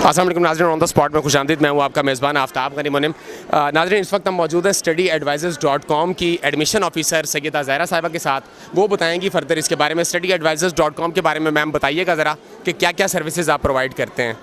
अस्सलाम वालेकुम नाज़रीन, ऑन द स्पॉट में खुशामदीद। मैं हूँ आपका मेज़बान आफ्ताब गनी मुनिम। नाज़रीन, इस वक्त हम मौजूद है studyadvisors.com की एडमिशन ऑफिसर सैयदा ज़हरा साहिबा के साथ। वो बताएंगी फर्दर इसके बारे में। studyadvisors.com के बारे में मैम बताइएगा ज़रा कि क्या क्या सर्विसेज आप प्रोवाइड करते हैं।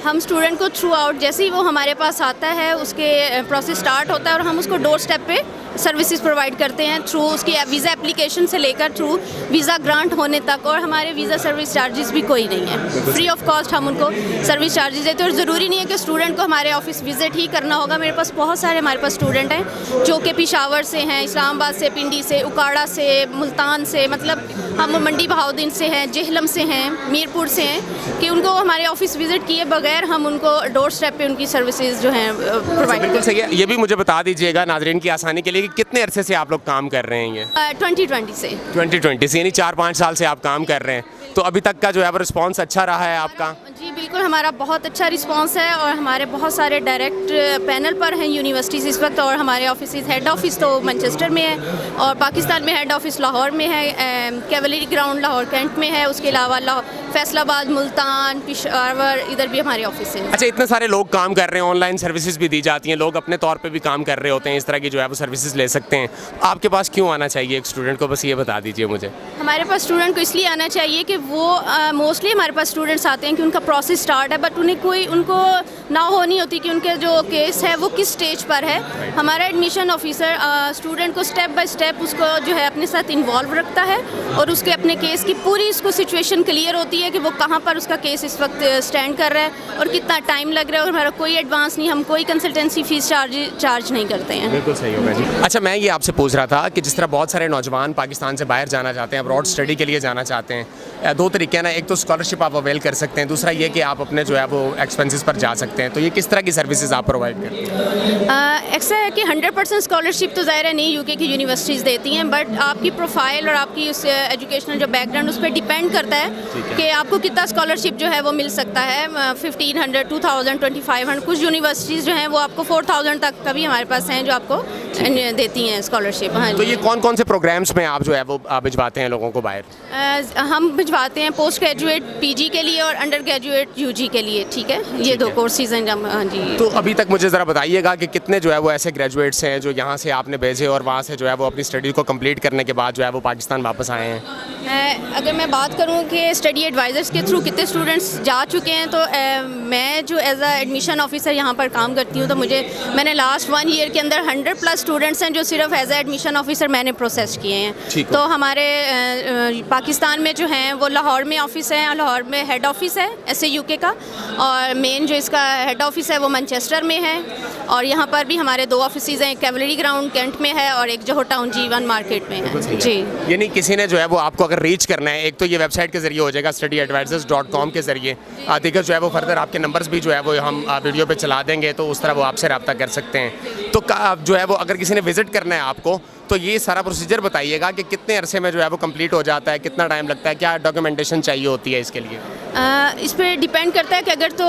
हम स्टूडेंट को थ्रू आउट जैसे ही वो हमारे पास आता है उसके प्रोसेस स्टार्ट होता है और हम उसको डोर स्टेप पे सर्विसेज प्रोवाइड करते हैं थ्रू उसकी वीज़ा एप्लीकेशन से लेकर थ्रू वीज़ा ग्रांट होने तक। और हमारे वीज़ा सर्विस चार्जेस भी कोई नहीं है, फ्री ऑफ कॉस्ट हम उनको सर्विस चार्जेस देते हैं। और ज़रूरी नहीं है कि स्टूडेंट को हमारे ऑफिस विज़िट ही करना होगा। मेरे पास बहुत सारे हमारे पास स्टूडेंट हैं जो कि पेशावर से हैं, इस्लामाबाद से, पिंडी से, उकाड़ा से, मुल्तान से, मतलब हम मंडी बहाउद्दीन से हैं, जेहलम से हैं, मीरपुर से हैं, कि उनको हमारे ऑफिस विज़िट किए बगैर हम उनको डोर स्टेप पे उनकी सर्विसेज जो हैं प्रोवाइड बिल्कुल सही है। ये भी मुझे बता दीजिएगा नाज़रीन की आसानी के लिए कि कितने अरसे से आप लोग काम कर रहे हैं। ये 2020 से 2020 से यानी 4-5 साल से आप काम कर रहे हैं। तो अभी तक का जो है वो रिस्पॉन्स अच्छा रहा है आपका? जी बिल्कुल, हमारा बहुत अच्छा रिस्पांस है और हमारे बहुत सारे डायरेक्ट पैनल पर हैं यूनिवर्सिटीज़ इस वक्त। और हमारे ऑफिस हेड ऑफिस तो मैनचेस्टर में है और पाकिस्तान में हेड ऑफिस लाहौर में है, कैवलरी ग्राउंड लाहौर कैंट में है। उसके अलावा फैसलाबाद, मुल्तान, पेशावर, इधर भी हमारे ऑफिस है। अच्छा, इतने सारे लोग काम कर रहे हैं, ऑनलाइन सर्विसेज भी दी जाती हैं, लोग अपने तौर पे भी काम कर रहे होते हैं, इस तरह की जो है वो सर्विसेज ले सकते हैं। आपके पास क्यों आना चाहिए एक स्टूडेंट को, बस ये बता दीजिए मुझे। हमारे पास स्टूडेंट को इसलिए आना चाहिए कि वो मोस्टली हमारे पास स्टूडेंट्स आते हैं कि उनका प्रोसेस स्टार्ट है बट उनको ना हो नहीं होती कि उनके जो केस है वो किस स्टेज पर है। हमारा एडमिशन ऑफिसर स्टूडेंट को स्टेप बाय स्टेप उसको जो है अपने साथ इन्वॉल्व रखता है और उसके अपने केस की पूरी उसको सिचुएशन क्लियर होती है कि वो कहाँ पर उसका केस इस वक्त स्टैंड कर रहा है और कितना टाइम लग रहा है। और हमारा कोई एडवांस नहीं, हम कोई कंसल्टेंसी फीस चार्ज नहीं करते हैं। बिल्कुल सही होगा जी। अच्छा, मैं ये आपसे पूछ रहा था कि जिस तरह बहुत सारे नौजवान पाकिस्तान से बाहर जाना चाहते हैं, अब्रॉड स्टडी के लिए जाना चाहते हैं, दो तरीके हैं ना, एक तो स्कॉलरशिप आप अवेल कर सकते हैं, दूसरा ये कि आप अपने जो है वो एक्सपेंसेस पर जा सकते हैं। तो ये किस तरह की सर्विसेज आप प्रोवाइड करते हैं? ऐसा है कि 100% स्कॉलरशिप तो ज़ाहिर है नहीं यूके की यूनिवर्सिटीज़ देती हैं, बट आपकी प्रोफाइल और आपकी उस एजुकेशनल जो बैकग्राउंड उस पर डिपेंड करता है कि आपको कितना स्कॉलरशिप जो है वो मिल सकता है। 1500, 2000, 2500, कुछ यूनिवर्सिटीज़ जो हैं वो आपको 4000 तक का भी हमारे पास हैं जो आपको देती हैं स्कॉलरशिप। हाँ, तो ये कौन कौन से प्रोग्राम्स में आप जो है वो भिजवाते हैं लोगों को बाहर? हम भिजवाते हैं पोस्ट ग्रेजुएट पीजी के लिए और अंडर ग्रेजुएट यूजी के लिए। ठीक है, ये दो कोर्सेज हैं। हाँ जी। तो अभी तक मुझे ज़रा बताइएगा कि कितने जो है वो ऐसे ग्रेजुएट्स हैं जो यहाँ से आपने भेजे और वहाँ से जो है वो अपनी स्टडी को कंप्लीट करने के बाद जो है वो पाकिस्तान वापस आए हैं? अगर मैं बात करूँ कि स्टडी एडवाइज़र्स के थ्रू कितने स्टूडेंट्स जा चुके हैं, तो मैं जो एज अ एडमिशन ऑफिसर यहाँ पर काम करती हूँ, तो मैंने लास्ट 1 ईयर के अंदर 100+ स्टूडेंट्स हैं जो सिर्फ एज अ एडमिशन ऑफिसर मैंने प्रोसेस किए हैं। तो हमारे पाकिस्तान में जो हैं वो लाहौर में ऑफिस है, लाहौर में हेड ऑफिस है SAUK का, और मेन जो इसका हेड ऑफिस है वो मैनचेस्टर में है। और यहाँ पर भी हमारे 2 ऑफिसेज हैं, कैवलरी ग्राउंड कैंट में है और एक जोहो टाउन G1 मार्केट में है। जी, यानी किसी ने जो है वो आपको अगर रीच करना है, एक तो ये वेबसाइट के जरिए हो जाएगा studyadvisors.com के जरिए, दीगर जो है वो फर्दर आपके नंबर्स भी जो है वो हम वीडियो पे चला देंगे, तो उस तरह वो आपसे रब्ता कर सकते हैं। तो जो है वो अगर किसी ने विजिट करना है आपको, तो ये सारा प्रोसीजर बताइएगा कि कितने अरसे में जो है वो कंप्लीट हो जाता है, कितना टाइम लगता है, क्या डॉक्यूमेंटेशन चाहिए होती है इसके लिए? इस पर डिपेंड करता है कि अगर तो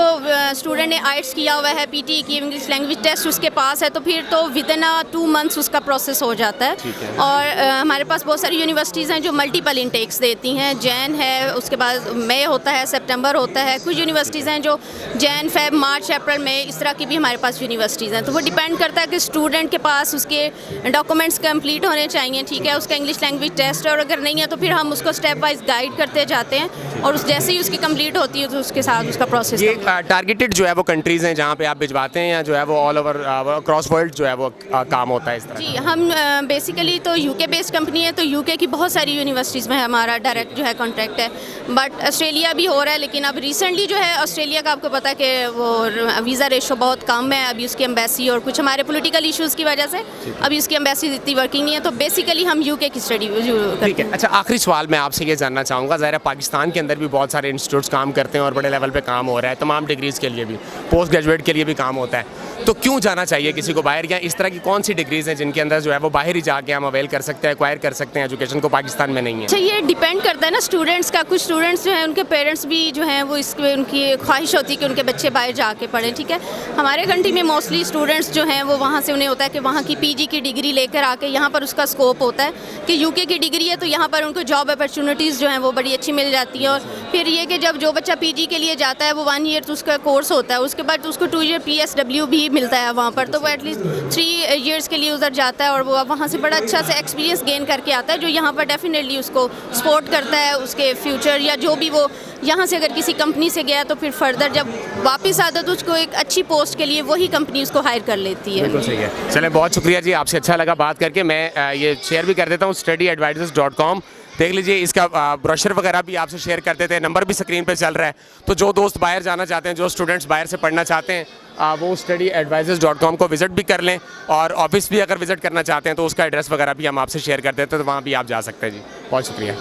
स्टूडेंट ने IELTS किया हुआ है, PTE की, इंग्लिश लैंग्वेज टेस्ट उसके पास है, तो फिर तो विदिन 2 मंथ्स उसका प्रोसेस हो जाता है। और हमारे पास बहुत सारी यूनिवर्सिटीज़ हैं जो मल्टीपल इनटेक्स देती हैं। जैन है, उसके बाद मई होता है, सितंबर होता है। कुछ यूनिवर्सिटीज़ हैं जो जैन, फेब, मार्च, अप्रैल, मई, इस तरह की भी हमारे पास यूनिवर्सिटीज़ हैं। तो वो डिपेंड करता है कि स्टूडेंट के पास उसके डॉक्यूमेंट्स कंप्लीट होने चाहिए। ठीक है, उसका इंग्लिश लैंग्वेज टेस्ट, और अगर नहीं है तो फिर हम उसको स्टेप वाइज गाइड करते जाते हैं और जैसे ही उसकी कंप्लीट होती है तो उसके साथ उसका प्रोसेस। ये टारगेटेड जो है वो कंट्रीज़ हैं जहाँ पे आप भिजवाते हैं, या जो है वो ऑल ओवर क्रॉस वर्ल्ड जो है वो काम होता है इस तरह? जी, हम बेसिकली तो UK बेस्ड कंपनी है, तो UK की बहुत सारी यूनिवर्सिटीज़ में हमारा डायरेक्ट जो है कॉन्ट्रैक्ट है। बट ऑस्ट्रेलिया भी हो रहा है, लेकिन अब रिसेंटली जो है ऑस्ट्रेलिया का आपको पता है कि वो वीज़ा रेशो बहुत कम है अभी उसकी एम्बेसी, और कुछ हमारे पॉलिटिकल इश्यूज़ की वजह से अभी उसकी एम्बेसी इतनी वर्किंग नहीं है। तो बेसिकली हम UK की स्टडी करते हैं। अच्छा, आखिरी सवाल मैं आपसे ये जानना चाहूँगा, ज़ाहिर है पाकिस्तान के अंदर भी बहुत सारे इंस्टीट्यूट्स काम करते हैं और बड़े लेवल पे काम हो रहा है, तमाम डिग्रीज़ के लिए भी, पोस्ट ग्रेजुएट के लिए भी काम होता है, तो क्यों जाना चाहिए किसी को बाहर? या इस तरह की कौन सी डिग्रीज़ हैं जिनके अंदर जो है वो बाहर ही जाके हम अवेल कर सकते हैं, एक्वायर कर सकते हैं एजुकेशन को, पाकिस्तान में नहीं है? अच्छा, ये डिपेंड करता है ना स्टूडेंट्स का। कुछ स्टूडेंट्स जो हैं उनके पेरेंट्स भी जो हैं वो उनकी ख्वाहिश होती है कि उनके बच्चे बाहर जाके पढ़ें। ठीक है, हमारे कंट्री में मोस्टली स्टूडेंट्स जो हैं वो वहाँ से उन्हें होता है कि वहाँ की PG की डिग्री लेकर आके यहाँ पर उसका स्कोप होता है कि UK की डिग्री है तो यहाँ पर उनको जॉब अपॉर्चुनिटीज़ जो हैं वो बड़ी अच्छी मिल जाती है। और फिर फिर ये कि जब जो बच्चा पीजी के लिए जाता है वो 1 ईयर तो उसका कोर्स होता है, उसके बाद उसको 2 ईयर PSW भी मिलता है वहाँ पर, तो वो एटलीस्ट 3 ईयर्स के लिए उधर जाता है और वो वहाँ से बड़ा अच्छा से एक्सपीरियंस गेन करके आता है, जो यहाँ पर डेफिनेटली उसको सपोर्ट करता है उसके फ्यूचर, या जो भी वो यहाँ से अगर किसी कंपनी से गया तो फिर फर्दर जब वापस आता है तो उसको एक अच्छी पोस्ट के लिए वही कंपनी उसको हायर कर लेती है। बिल्कुल सही है। चलें, बहुत शुक्रिया जी, आपसे अच्छा लगा बात करके। मैं ये शेयर भी कर देता हूँ studyadvisors.com, देख लीजिए, इसका ब्रोशर वगैरह भी आपसे शेयर कर देते हैं, नंबर भी स्क्रीन पे चल रहा है। तो जो दोस्त बाहर जाना चाहते हैं, जो स्टूडेंट्स बाहर से पढ़ना चाहते हैं, वो studyadvisors.com को विज़िट भी कर लें, और ऑफिस भी अगर विज़िट करना चाहते हैं तो उसका एड्रेस वगैरह भी हम आपसे शेयर कर देते हैं, तो वहाँ भी आप जा सकते हैं जी। बहुत शुक्रिया।